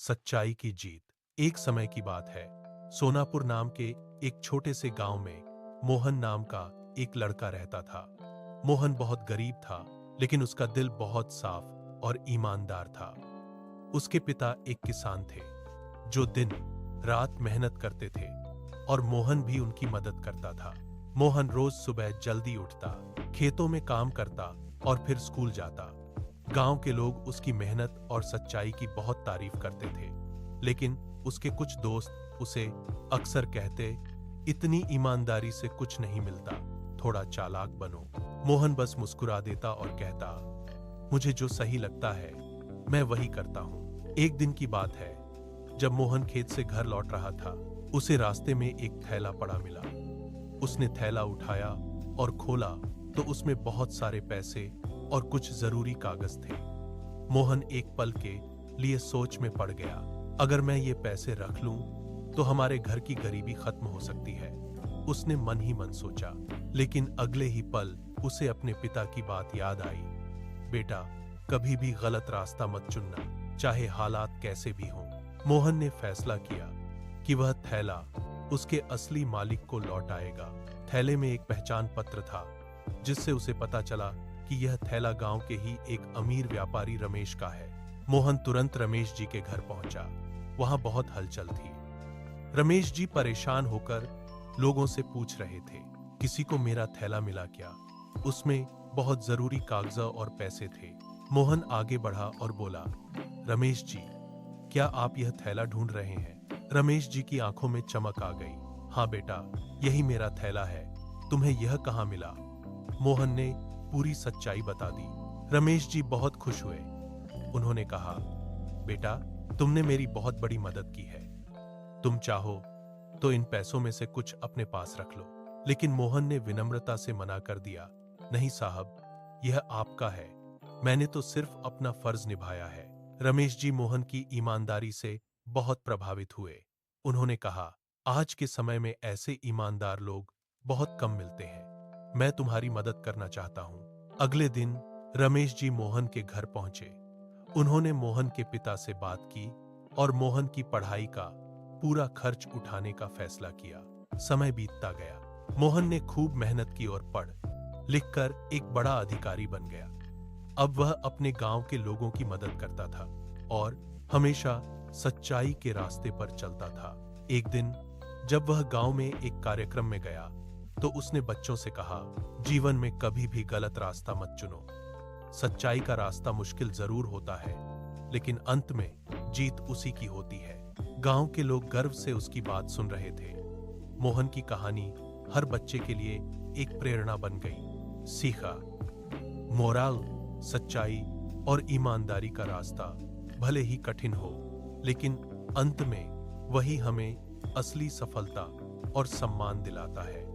सच्चाई की जीत। एक समय की बात है, सोनापुर नाम के एक छोटे से गांव में मोहन नाम का एक लड़का रहता था। मोहन बहुत गरीब था, लेकिन उसका दिल बहुत साफ और ईमानदार था। उसके पिता एक किसान थे जो दिन रात मेहनत करते थे और मोहन भी उनकी मदद करता था। मोहन रोज सुबह जल्दी उठता, खेतों में काम करता और फिर स्कूल जाता। गांव के लोग उसकी मेहनत और सच्चाई की बहुत तारीफ करते थे, लेकिन उसके कुछ दोस्त उसे अक्सर कहते, इतनी ईमानदारी से कुछ नहीं मिलता, थोड़ा चालाक बनो। मोहन बस मुस्कुरा देता और कहता, मुझे जो सही लगता है मैं वही करता हूं। एक दिन की बात है, जब मोहन खेत से घर लौट रहा था, उसे रास्ते में एक थैला पड़ा मिला। उसने थैला उठाया और खोला तो उसमें बहुत सारे पैसे और कुछ जरूरी कागज थे। मोहन एक पल के लिए सोच में पड़ गया, अगर मैं ये पैसे रख लूं तो हमारे घर की गरीबी खत्म हो सकती है। उसने मन ही मन सोचा, लेकिन अगले ही पल उसे अपने पिता की बात याद आई। बेटा, कभी भी गलत रास्ता मत चुनना, चाहे हालात कैसे भी हों। मोहन ने फैसला किया कि वह थैला उसके असली मालिक को लौट आएगा। थैले में एक पहचान पत्र था, जिससे उसे पता चला कि यह थैला गांव के ही एक अमीर व्यापारी रमेश का है। मोहन तुरंत रमेश जी के घर पहुंचा। वहां बहुत हलचल थी। रमेश जी परेशान होकर लोगों से पूछ रहे थे, किसी को मेरा थैला मिला क्या? उसमें बहुत जरूरी कागजात और पैसे थे। मोहन आगे बढ़ा और बोला, रमेश जी, क्या आप यह थैला ढूंढ रहे हैं? रमेश जी की आंखों में चमक आ गई। हाँ बेटा, यही मेरा थैला है। तुम्हें यह कहाँ मिला? मोहन ने पूरी सच्चाई बता दी। रमेश जी बहुत खुश हुए। उन्होंने कहा, बेटा, तुमने मेरी बहुत बड़ी मदद की है। तुम चाहो तो इन पैसों में से कुछ अपने पास रख लो। लेकिन मोहन ने विनम्रता से मना कर दिया, नहीं साहब, यह आपका है। मैंने तो सिर्फ अपना फर्ज निभाया है। रमेश जी मोहन की ईमानदारी से बहुत प्रभावित हुए। उन्होंने कहा, आज के समय में ऐसे ईमानदार लोग बहुत कम मिलते हैं। मैं तुम्हारी मदद करना चाहता हूं। अगले दिन रमेश जी मोहन के घर पहुंचे। उन्होंने मोहन के पिता से बात की और मोहन की पढ़ाई का पूरा खर्च उठाने का फैसला किया। समय बीतता गया। मोहन ने खूब मेहनत की और पढ़ लिखकर एक बड़ा अधिकारी बन गया। अब वह अपने गांव के लोगों की मदद करता था और हमेशा सच्चाई के रास्ते पर चलता था। एक दिन जब वह गांव में एक कार्यक्रम में गया तो उसने बच्चों से कहा, जीवन में कभी भी गलत रास्ता मत चुनो। सच्चाई का रास्ता मुश्किल जरूर होता है, लेकिन अंत में जीत उसी की होती है। गांव के लोग गर्व से उसकी बात सुन रहे थे। मोहन की कहानी हर बच्चे के लिए एक प्रेरणा बन गई। सीखा, मोरल, सच्चाई और ईमानदारी का रास्ता भले ही कठिन हो, लेकिन अंत में वही हमें असली सफलता और सम्मान दिलाता है।